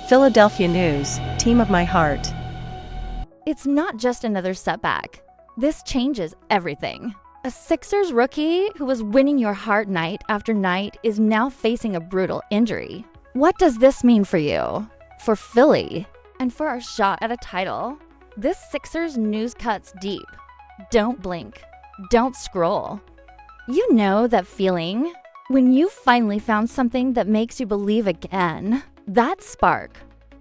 Philadelphia News, team of my heart. It's not just another setback. This changes everything. A Sixers rookie who was winning your heart night after night is now facing a brutal injury. What does this mean for you, for Philly, and for our shot at a title? This Sixers news cuts deep. Don't blink. Don't scroll. You know that feeling when you finally found something that makes you believe again. That spark.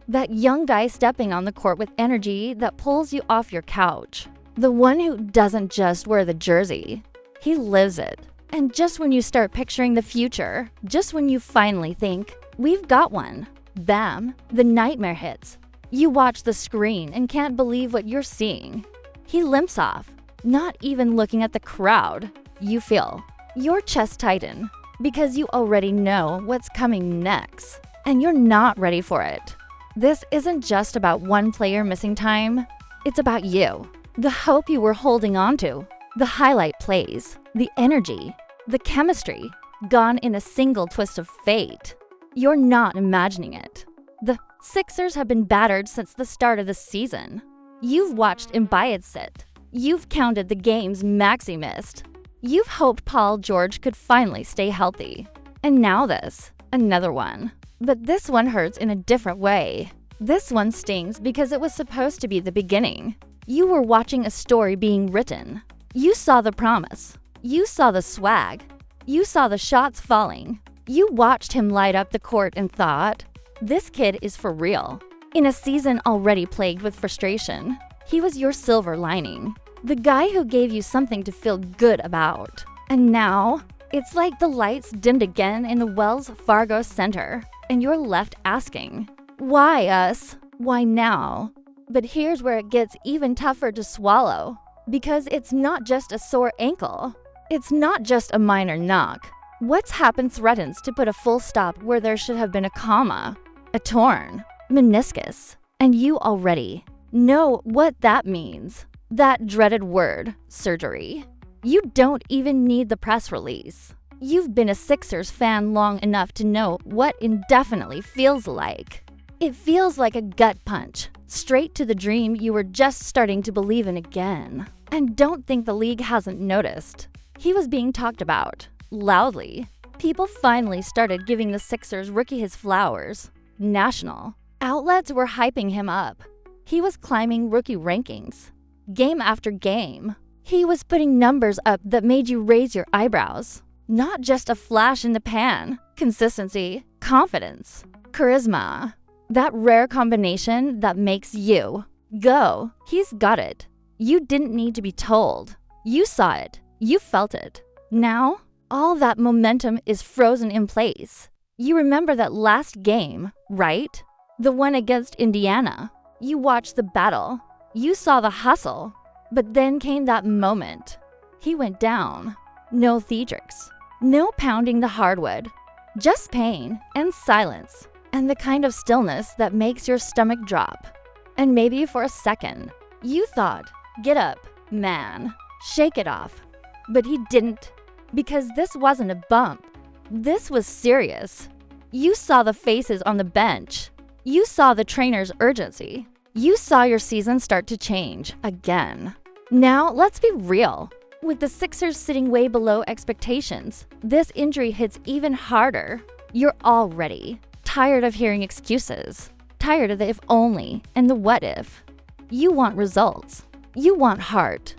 That young guy stepping on the court with energy that pulls you off your couch. The one who doesn't just wear the jersey. He lives it. And just when you start picturing the future, just when you finally think, we've got one, bam, the nightmare hits. You watch the screen and can't believe what you're seeing. He limps off, not even looking at the crowd. You feel your chest tighten because you already know what's coming next, and you're not ready for it. This isn't just about one player missing time. It's about you. The hope you were holding on to, the highlight plays, the energy, the chemistry, gone in a single twist of fate. You're not imagining it. The Sixers have been battered since the start of the season. You've watched Embiid sit. You've counted the games Maxey missed. You've hoped Paul George could finally stay healthy. And now this, another one. But this one hurts in a different way. This one stings because it was supposed to be the beginning. You were watching a story being written. You saw the promise. You saw the swag. You saw the shots falling. You watched him light up the court and thought, this kid is for real. In a season already plagued with frustration, he was your silver lining. The guy who gave you something to feel good about. And now, it's like the lights dimmed again in the Wells Fargo Center, and you're left asking, why us? Why now? But here's where it gets even tougher to swallow, because it's not just a sore ankle. It's not just a minor knock. What's happened threatens to put a full stop where there should have been a comma, a torn meniscus, and you already know what that means. That dreaded word, surgery. You don't even need the press release. You've been a Sixers fan long enough to know what indefinitely feels like. It feels like a gut punch, straight to the dream you were just starting to believe in again. And don't think the league hasn't noticed. He was being talked about, loudly. People finally started giving the Sixers rookie his flowers. National outlets were hyping him up. He was climbing rookie rankings. Game after game, he was putting numbers up that made you raise your eyebrows. Not just a flash in the pan. Consistency, confidence, charisma. That rare combination that makes you go. He's got it. You didn't need to be told. You saw it. You felt it. Now, all that momentum is frozen in place. You remember that last game, right? The one against Indiana. You watched the battle. You saw the hustle. But then came that moment. He went down. No theatrics. No pounding the hardwood. Just pain and silence. And the kind of stillness that makes your stomach drop. And maybe for a second, you thought, get up, man. Shake it off. But he didn't. Because this wasn't a bump. This was serious. You saw the faces on the bench. You saw the trainer's urgency. You saw your season start to change again. Now, let's be real. With the Sixers sitting way below expectations, this injury hits even harder. You're already tired of hearing excuses. Tired of the if only and the what if. You want results. You want heart.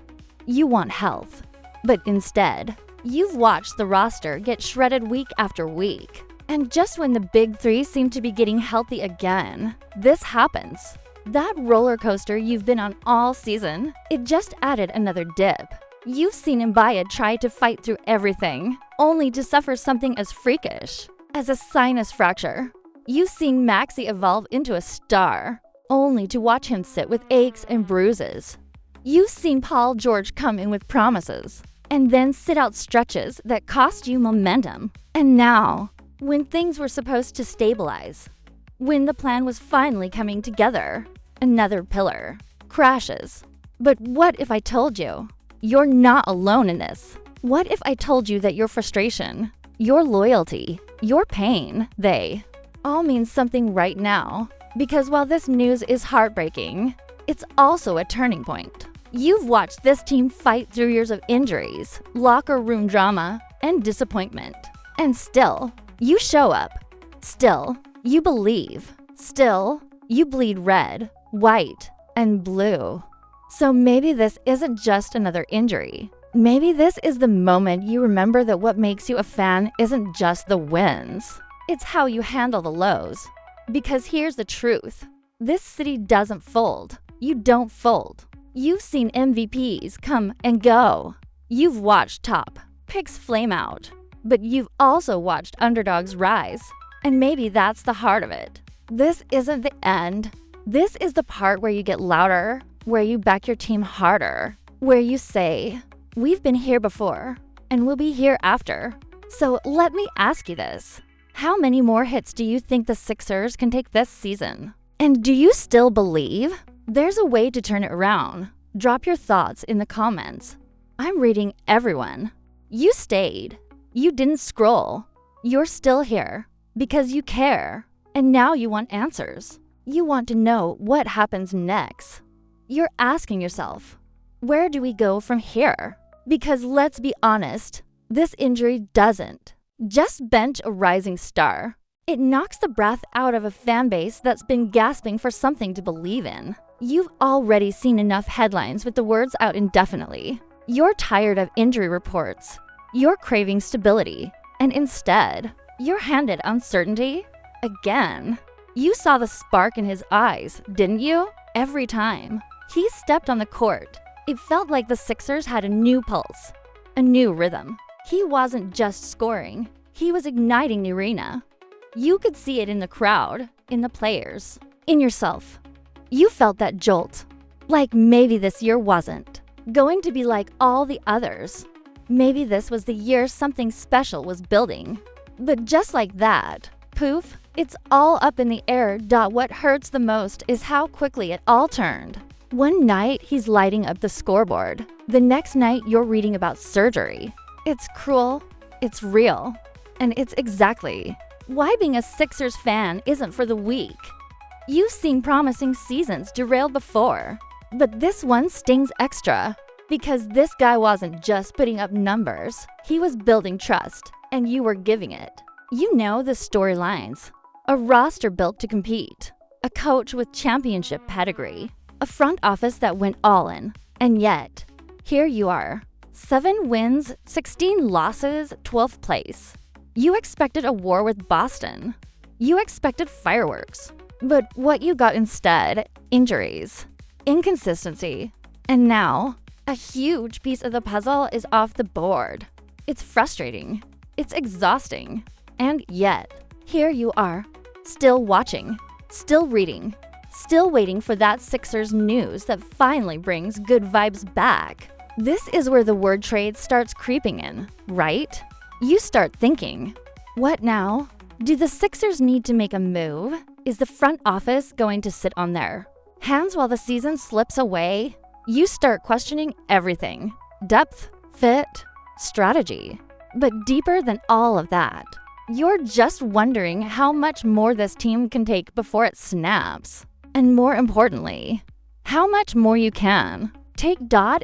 You want health. But instead, you've watched the roster get shredded week after week. And just when the big three seem to be getting healthy again, this happens. That roller coaster you've been on all season, it just added another dip. You've seen Embiid try to fight through everything, only to suffer something as freakish as a sinus fracture. You've seen Maxey evolve into a star, only to watch him sit with aches and bruises. You've seen Paul George come in with promises, and then sit out stretches that cost you momentum. And now, when things were supposed to stabilize, when the plan was finally coming together, another pillar crashes. But what if I told you? You're not alone in this. What if I told you that your frustration, your loyalty, your pain, they all mean something right now? Because while this news is heartbreaking, it's also a turning point. You've watched this team fight through years of injuries, locker room drama, and disappointment. And still, you show up. Still, you believe. Still, you bleed red, white, and blue. So maybe this isn't just another injury. Maybe this is the moment you remember that what makes you a fan isn't just the wins. It's how you handle the lows. Because here's the truth. This city doesn't fold. You don't fold. You've seen MVPs come and go. You've watched top picks flame out. But you've also watched underdogs rise. And maybe that's the heart of it. This isn't the end. This is the part where you get louder, where you back your team harder, where you say, "We've been here before, and we'll be here after." So let me ask you this. How many more hits do you think the Sixers can take this season? And do you still believe? There's a way to turn it around. Drop your thoughts in the comments. I'm reading everyone. You stayed. You didn't scroll. You're still here because you care. And now you want answers. You want to know what happens next. You're asking yourself, where do we go from here? Because let's be honest, this injury doesn't just bench a rising star. It knocks the breath out of a fan base that's been gasping for something to believe in. You've already seen enough headlines with the words out indefinitely. You're tired of injury reports. You're craving stability. And instead, you're handed uncertainty again. You saw the spark in his eyes, didn't you? Every time he stepped on the court, it felt like the Sixers had a new pulse, a new rhythm. He wasn't just scoring, he was igniting the arena. You could see it in the crowd, in the players, in yourself. You felt that jolt, like maybe this year wasn't going to be like all the others. Maybe this was the year something special was building. But just like that, poof, it's all up in the air. What hurts the most is how quickly it all turned. One night, he's lighting up the scoreboard. The next night, you're reading about surgery. It's cruel, it's real, and it's exactly why being a Sixers fan isn't for the weak. You've seen promising seasons derailed before, but this one stings extra because this guy wasn't just putting up numbers. He was building trust, and you were giving it. You know the storylines. A roster built to compete. A coach with championship pedigree. A front office that went all in. And yet, here you are. 7 wins, 16 losses, 12th place. You expected a war with Boston. You expected fireworks. But what you got instead, injuries, inconsistency. And now, a huge piece of the puzzle is off the board. It's frustrating. It's exhausting. And yet, here you are, still watching, still reading, still waiting for that Sixers news that finally brings good vibes back. This is where the word trade starts creeping in, right? You start thinking, what now? Do the Sixers need to make a move? Is the front office going to sit on their hands while the season slips away? You start questioning everything. Depth, fit, strategy. But deeper than all of that, you're just wondering how much more this team can take before it snaps. And more importantly, how much more you can. Take.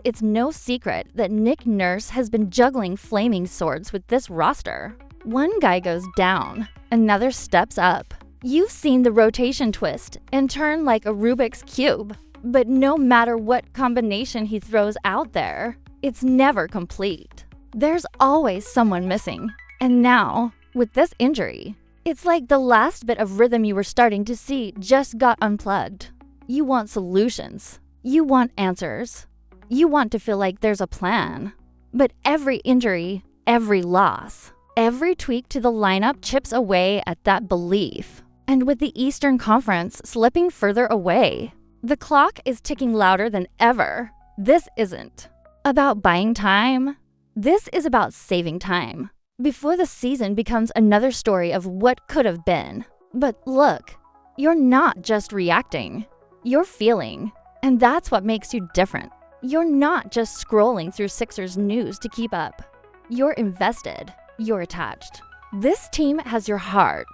It's no secret that Nick Nurse has been juggling flaming swords with this roster. One guy goes down, another steps up. You've seen the rotation twist and turn like a Rubik's Cube. But no matter what combination he throws out there, it's never complete. There's always someone missing. And now, with this injury, it's like the last bit of rhythm you were starting to see just got unplugged. You want solutions. You want answers. You want to feel like there's a plan. But every injury, every loss, every tweak to the lineup chips away at that belief. And with the Eastern Conference slipping further away, the clock is ticking louder than ever. This isn't about buying time. This is about saving time before the season becomes another story of what could have been. But look, you're not just reacting, you're feeling. And that's what makes you different. You're not just scrolling through Sixers news to keep up. You're invested. You're attached. This team has your heart.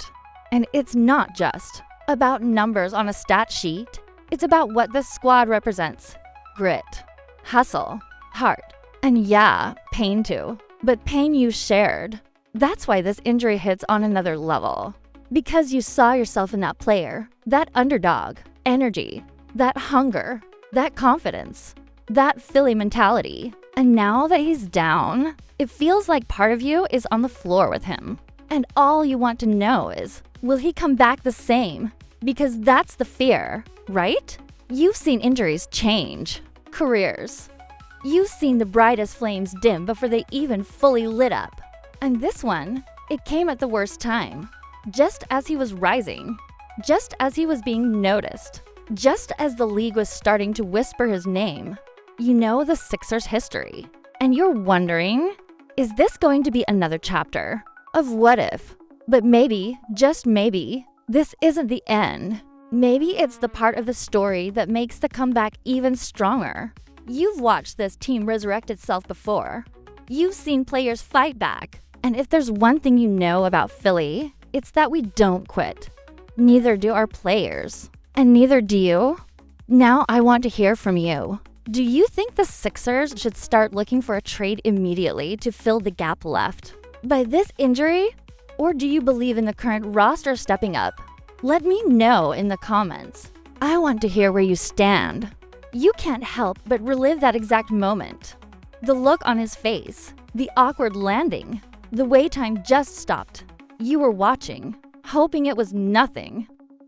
And it's not just about numbers on a stat sheet. It's about what this squad represents. Grit, hustle, heart, and yeah, pain too. But pain you shared. That's why this injury hits on another level. Because you saw yourself in that player, that underdog, energy, that hunger, that confidence, that Philly mentality. And now that he's down, it feels like part of you is on the floor with him. And all you want to know is, will he come back the same? Because that's the fear, right? You've seen injuries change, careers. You've seen the brightest flames dim before they even fully lit up. And this one, it came at the worst time. Just as he was rising, just as he was being noticed, just as the league was starting to whisper his name. You know the Sixers' history, and you're wondering, is this going to be another chapter of what if? But maybe, just maybe, this isn't the end. Maybe it's the part of the story that makes the comeback even stronger. You've watched this team resurrect itself before. You've seen players fight back. And if there's one thing you know about Philly, it's that we don't quit. Neither do our players. And neither do you. Now I want to hear from you. Do you think the Sixers should start looking for a trade immediately to fill the gap left by this injury? Or do you believe in the current roster stepping up? Let me know in the comments. I want to hear where you stand. You can't help but relive that exact moment. The look on his face, the awkward landing, the way time just stopped. You were watching, hoping it was nothing,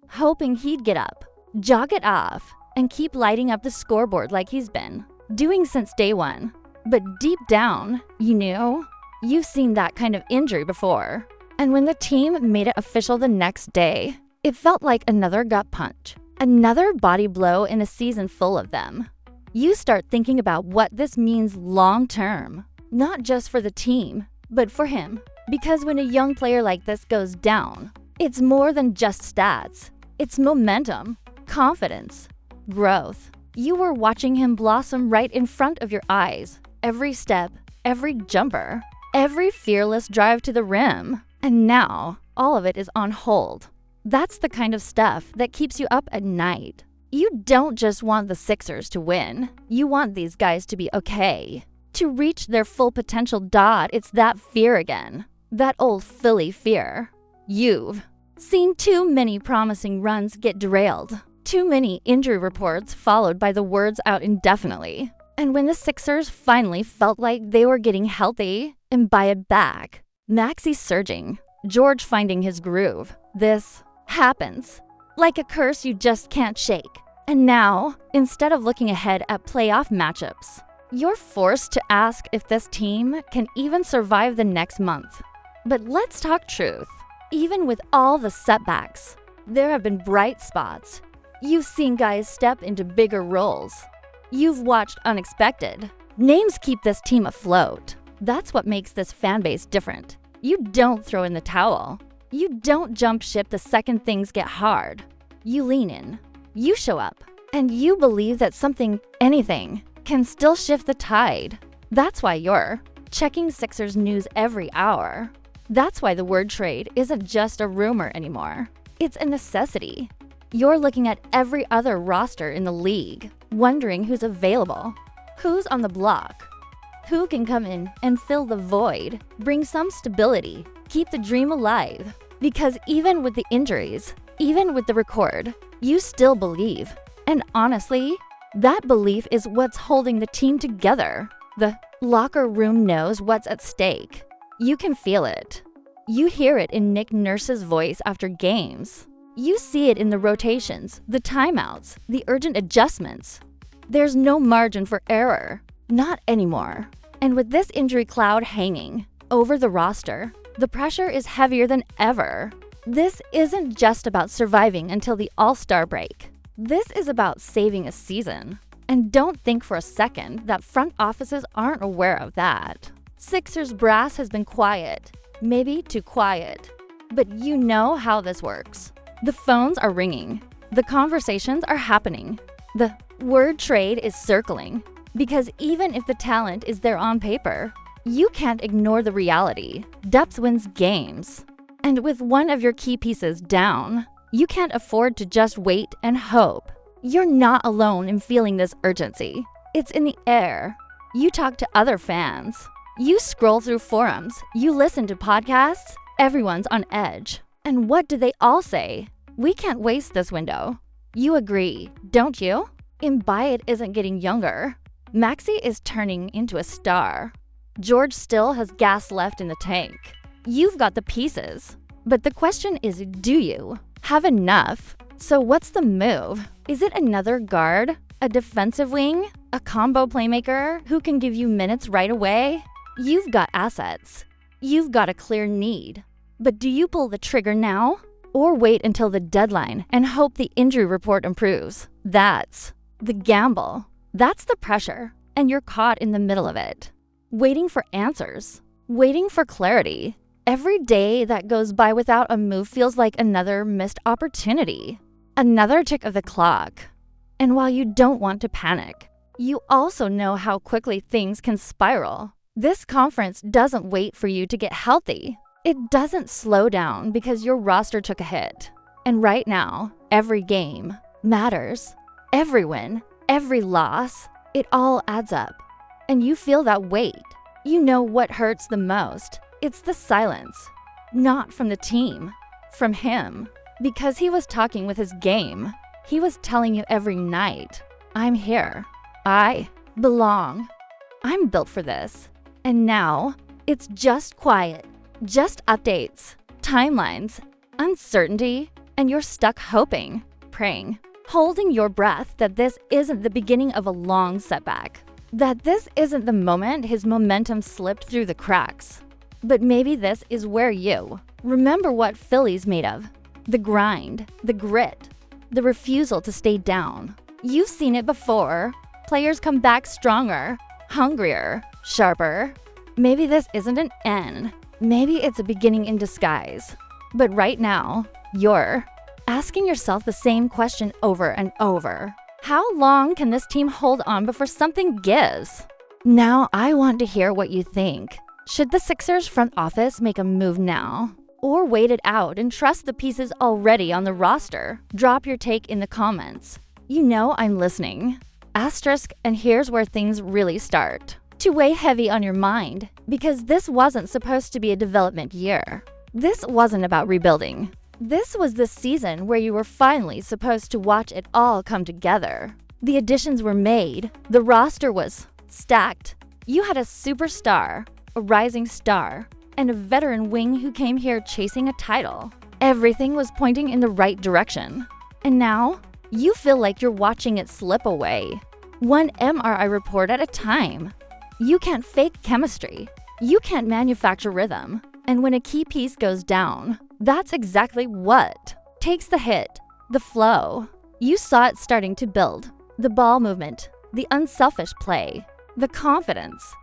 hoping he'd get up, jog it off, and keep lighting up the scoreboard like he's been doing since day one. But deep down, you knew, you've seen that kind of injury before. And when the team made it official the next day, it felt like another gut punch, another body blow in a season full of them. You start thinking about what this means long term, not just for the team, but for him. Because when a young player like this goes down, it's more than just stats. It's momentum, confidence, growth. You were watching him blossom right in front of your eyes. Every step, every jumper, every fearless drive to the rim. And now, all of it is on hold. That's the kind of stuff that keeps you up at night. You don't just want the Sixers to win. You want these guys to be okay. To reach their full potential. It's that fear again. That old Philly fear. You've seen too many promising runs get derailed. Too many injury reports followed by the words out indefinitely. And when the Sixers finally felt like they were getting healthy and buy it back, Maxey surging, George finding his groove. This happens. Like a curse you just can't shake. And now, instead of looking ahead at playoff matchups, you're forced to ask if this team can even survive the next month. But let's talk truth. Even with all the setbacks, there have been bright spots. You've seen guys step into bigger roles. You've watched unexpected. Names keep this team afloat. That's what makes this fan base different. You don't throw in the towel. You don't jump ship the second things get hard. You lean in. You show up. And you believe that something, anything, can still shift the tide. That's why you're checking Sixers news every hour. That's why the word trade isn't just a rumor anymore. It's a necessity. You're looking at every other roster in the league, wondering who's available, who's on the block, who can come in and fill the void, bring some stability, keep the dream alive. Because even with the injuries, even with the record, you still believe. And honestly, that belief is what's holding the team together. The locker room knows what's at stake. You can feel it. You hear it in Nick Nurse's voice after games. You see it in the rotations, the timeouts, the urgent adjustments. There's no margin for error. Not anymore. And with this injury cloud hanging over the roster, the pressure is heavier than ever. This isn't just about surviving until the All-Star break. This is about saving a season. And don't think for a second that front offices aren't aware of that. Sixers brass has been quiet, maybe too quiet. But you know how this works. The phones are ringing. The conversations are happening. The word trade is circling. Because even if the talent is there on paper, you can't ignore the reality. Depth wins games. And with one of your key pieces down, You can't afford to just wait and hope. You're not alone in feeling this urgency. It's in the air. You talk to other fans. You scroll through forums. You listen to podcasts. Everyone's on edge. And what do they all say? We can't waste this window. You agree, don't you? Embiid isn't getting younger. Maxey is turning into a star. George still has gas left in the tank. You've got the pieces. But the question is, do you have enough? So what's the move? Is it another guard? A defensive wing? A combo playmaker who can give you minutes right away? You've got assets. You've got a clear need. But do you pull the trigger now? Or wait until the deadline and hope the injury report improves? That's the gamble. That's the pressure. And you're caught in the middle of it. Waiting for answers. Waiting for clarity. Every day that goes by without a move feels like another missed opportunity. Another tick of the clock. And while you don't want to panic, you also know how quickly things can spiral. This conference doesn't wait for you to get healthy. It doesn't slow down because your roster took a hit. And right now, every game matters. Every win, every loss, it all adds up. And you feel that weight. You know what hurts the most. It's the silence. Not from the team, from him. Because he was talking with his game. He was telling you every night, I'm here. I belong. I'm built for this. And now, it's just quiet. Just updates, timelines, uncertainty, and you're stuck hoping, praying, holding your breath that this isn't the beginning of a long setback. That this isn't the moment his momentum slipped through the cracks. But maybe this is where you remember what Philly's made of. The grind, the grit, the refusal to stay down. You've seen it before. Players come back stronger, hungrier, sharper. Maybe this isn't an end. Maybe it's a beginning in disguise. But right now, you're asking yourself the same question over and over. How long can this team hold on before something gives? Now I want to hear what you think. Should the Sixers front office make a move now? Or wait it out and trust the pieces already on the roster? Drop your take in the comments. You know I'm listening. Asterisk, and here's where things really start to weigh heavy on your mind, because this wasn't supposed to be a development year. This wasn't about rebuilding. This was the season where you were finally supposed to watch it all come together. The additions were made. The roster was stacked. You had a superstar, a rising star, and a veteran wing who came here chasing a title. Everything was pointing in the right direction. And now, you feel like you're watching it slip away. One MRI report at a time. You can't fake chemistry. You can't manufacture rhythm. And when a key piece goes down, that's exactly what takes the hit, the flow. You saw it starting to build. The ball movement, the unselfish play, the confidence.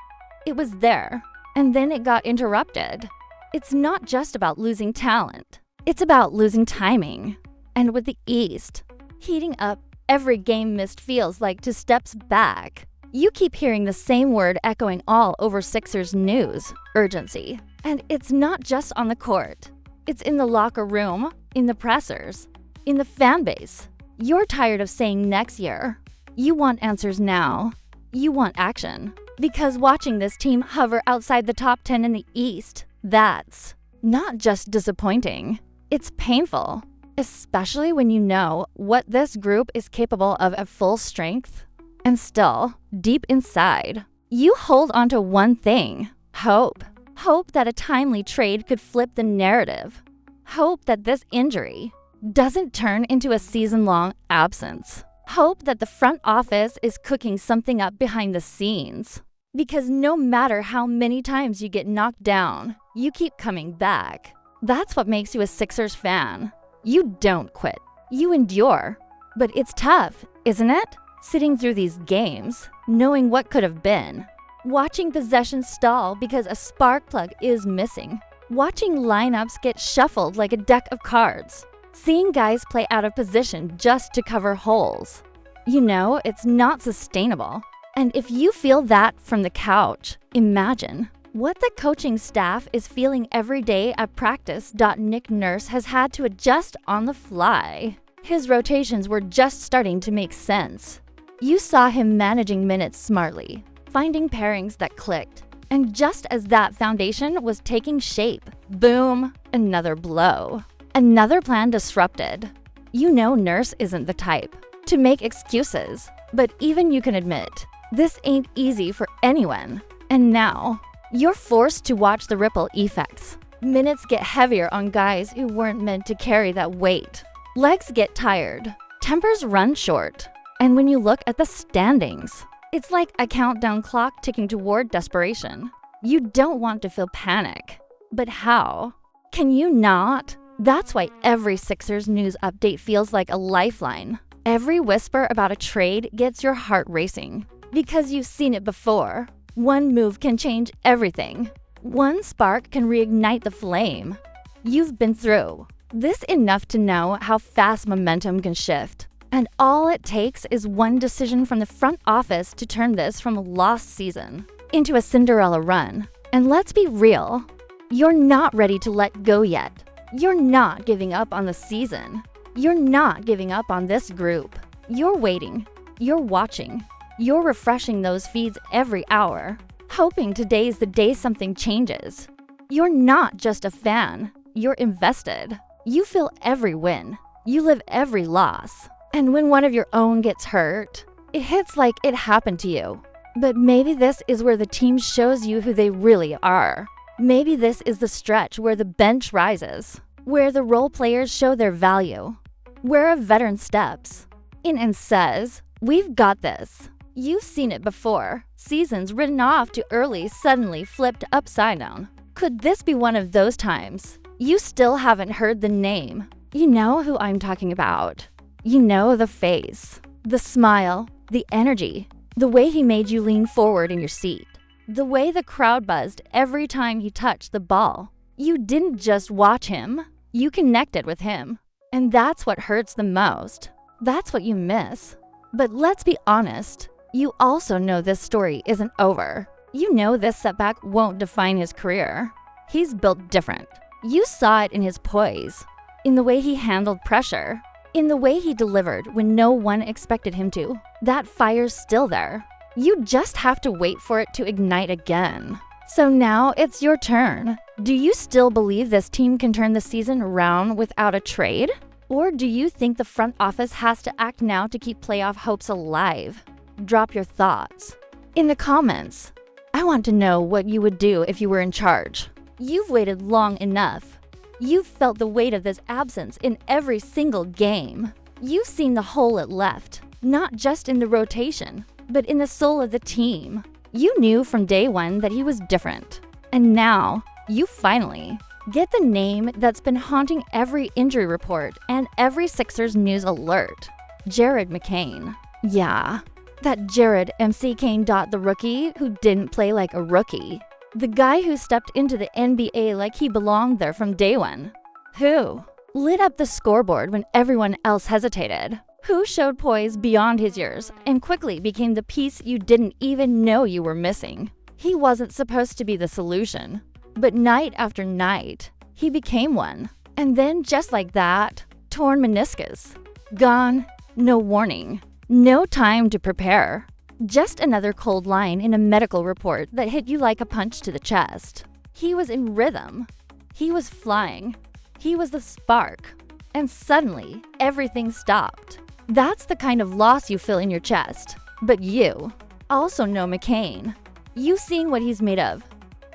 It was there, and then it got interrupted. It's not just about losing talent. It's about losing timing. And with the East heating up, every game missed feels like 2 steps back. You keep hearing the same word echoing all over Sixers news, urgency. And it's not just on the court. It's in the locker room, in the pressers, in the fan base. You're tired of saying next year. You want answers now. You want action. Because watching this team hover outside the top 10 in the East, that's not just disappointing. It's painful, especially when you know what this group is capable of at full strength. And still, deep inside, you hold on to one thing: hope. Hope that a timely trade could flip the narrative. Hope that this injury doesn't turn into a season-long absence. Hope that the front office is cooking something up behind the scenes. Because no matter how many times you get knocked down, you keep coming back. That's what makes you a Sixers fan. You don't quit. You endure. But it's tough, isn't it? Sitting through these games, knowing what could have been. Watching possessions stall because a spark plug is missing. Watching lineups get shuffled like a deck of cards. Seeing guys play out of position just to cover holes. You know, it's not sustainable. And if you feel that from the couch, imagine What the coaching staff is feeling every day at practice. Nick Nurse has had to adjust on the fly. His rotations were just starting to make sense. You saw him managing minutes smartly, finding pairings that clicked. And just as that foundation was taking shape, boom, another blow. Another plan disrupted. You know Nurse isn't the type to make excuses, but even you can admit, this ain't easy for anyone. And now, you're forced to watch the ripple effects. Minutes get heavier on guys who weren't meant to carry that weight. Legs get tired. Tempers run short. And when you look at the standings, it's like a countdown clock ticking toward desperation. You don't want to feel panic. But how? Can you not? That's why every Sixers news update feels like a lifeline. Every whisper about a trade gets your heart racing. Because you've seen it before. One move can change everything. One spark can reignite the flame. You've been through this enough to know how fast momentum can shift. And all it takes is one decision from the front office to turn this from a lost season into a Cinderella run. And let's be real, you're not ready to let go yet. You're not giving up on the season. You're not giving up on this group. You're waiting. You're watching. You're refreshing those feeds every hour, hoping today's the day something changes. You're not just a fan. You're invested. You feel every win. You live every loss. And when one of your own gets hurt, it hits like it happened to you. But maybe this is where the team shows you who they really are. Maybe this is the stretch where the bench rises, where the role players show their value, where a veteran steps in and says, "We've got this." You've seen it before. Seasons written off too early suddenly flipped upside down. Could this be one of those times? You still haven't heard the name. You know who I'm talking about. You know the face, the smile, the energy, the way he made you lean forward in your seat, the way the crowd buzzed every time he touched the ball. You didn't just watch him, you connected with him. And that's what hurts the most. That's what you miss. But let's be honest, you also know this story isn't over. You know this setback won't define his career. He's built different. You saw it in his poise, in the way he handled pressure, in the way he delivered when no one expected him to. That fire's still there. You just have to wait for it to ignite again. So now it's your turn. Do you still believe this team can turn the season around without a trade? Or do you think the front office has to act now to keep playoff hopes alive? Drop your thoughts in the comments. I want to know what you would do if you were in charge. You've waited long enough. You've felt the weight of this absence in every single game. You've seen the hole it left, not just in the rotation, but in the soul of the team. You knew from day one that he was different. And now, you finally get the name that's been haunting every injury report and every Sixers news alert. Jared McCain. Yeah, that Jared McCain. The rookie who didn't play like a rookie. The guy who stepped into the NBA like he belonged there from day one. Who lit up the scoreboard when everyone else hesitated. Who showed poise beyond his years and quickly became the piece you didn't even know you were missing. He wasn't supposed to be the solution, but night after night, he became one. And then just like that, torn meniscus. Gone, no warning, no time to prepare. Just another cold line in a medical report that hit you like a punch to the chest. He was in rhythm. He was flying. He was the spark. And suddenly, everything stopped. That's the kind of loss you feel in your chest. But you also know McCain. You've seen what he's made of.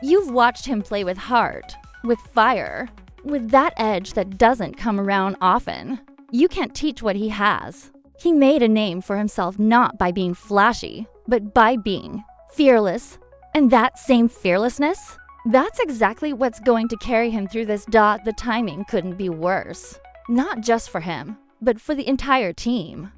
You've watched him play with heart, with fire, with that edge that doesn't come around often. You can't teach what he has. He made a name for himself not by being flashy, but by being fearless. And that same fearlessness, that's exactly what's going to carry him through this. The timing couldn't be worse. Not just for him, but for the entire team.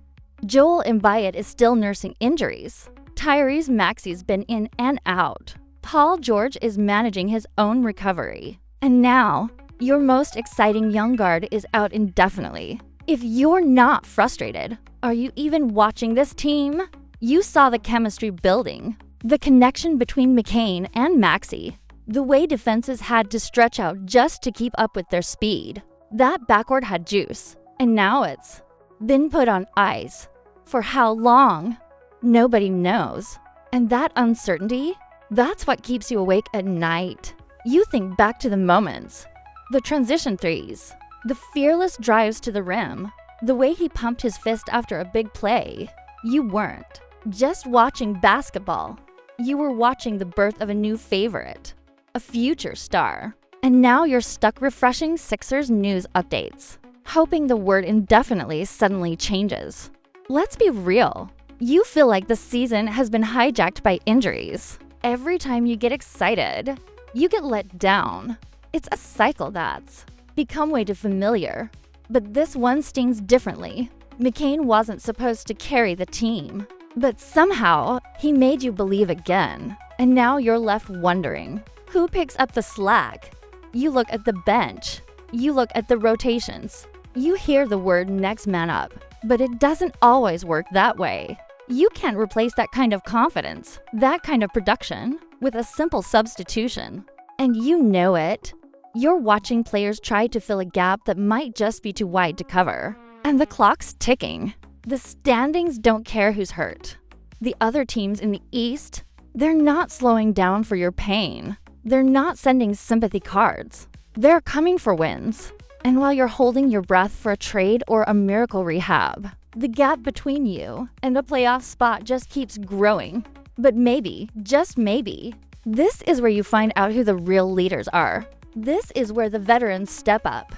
Joel Embiid is still nursing injuries. Tyrese Maxey's been in and out. Paul George is managing his own recovery. And now, your most exciting young guard is out indefinitely. If you're not frustrated, are you even watching this team? You saw the chemistry building, the connection between McCain and Maxey. The way defenses had to stretch out just to keep up with their speed. That backcourt had juice, and now it's been put on ice. For how long? Nobody knows. And that uncertainty, that's what keeps you awake at night. You think back to the moments, the transition threes, the fearless drives to the rim, the way he pumped his fist after a big play. You weren't just watching basketball. You were watching the birth of a new favorite, a future star. And now you're stuck refreshing Sixers news updates, hoping the word indefinitely suddenly changes. Let's be real. You feel like the season has been hijacked by injuries. Every time you get excited, you get let down. It's a cycle that's become way too familiar. But this one stings differently. McCain wasn't supposed to carry the team. But somehow, he made you believe again. And now you're left wondering, who picks up the slack? You look at the bench. You look at the rotations. You hear the word next man up. But it doesn't always work that way. You can't replace that kind of confidence, that kind of production, with a simple substitution. And you know it. You're watching players try to fill a gap that might just be too wide to cover. And the clock's ticking. The standings don't care who's hurt. The other teams in the East, they're not slowing down for your pain. They're not sending sympathy cards. They're coming for wins. And while you're holding your breath for a trade or a miracle rehab, the gap between you and a playoff spot just keeps growing. But maybe, just maybe, this is where you find out who the real leaders are. This is where the veterans step up,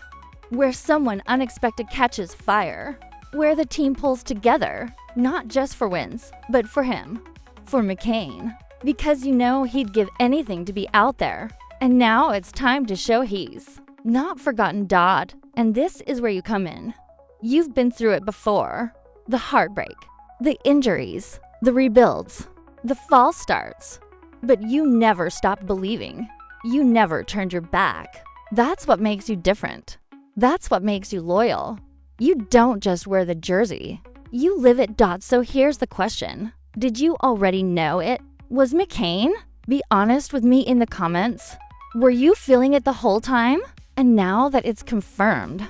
where someone unexpected catches fire, where the team pulls together, not just for wins, but for him, for McCain, because you know he'd give anything to be out there. And now it's time to show he's not forgotten Dodd, and this is where you come in. You've been through it before. The heartbreak, the injuries, the rebuilds, the false starts. But you never stopped believing. You never turned your back. That's what makes you different. That's what makes you loyal. You don't just wear the jersey. You live it, Dodd. So here's the question. Did you already know it? Was McCain? Be honest with me in the comments. Were you feeling it the whole time? And now that it's confirmed,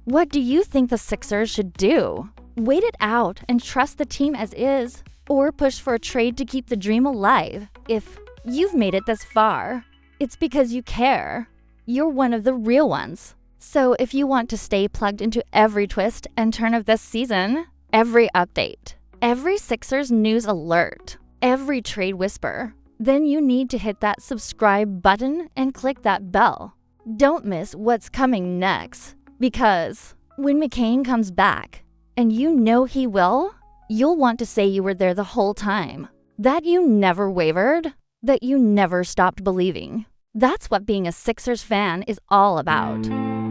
what do you think the Sixers should do? Wait it out and trust the team as is, or push for a trade to keep the dream alive? If you've made it this far, it's because you care. You're one of the real ones. So if you want to stay plugged into every twist and turn of this season, every update, every Sixers news alert, every trade whisper, then you need to hit that subscribe button and click that bell. Don't miss what's coming next. Because when McCain comes back, and you know he will, you'll want to say you were there the whole time. That you never wavered, that you never stopped believing. That's what being a Sixers fan is all about.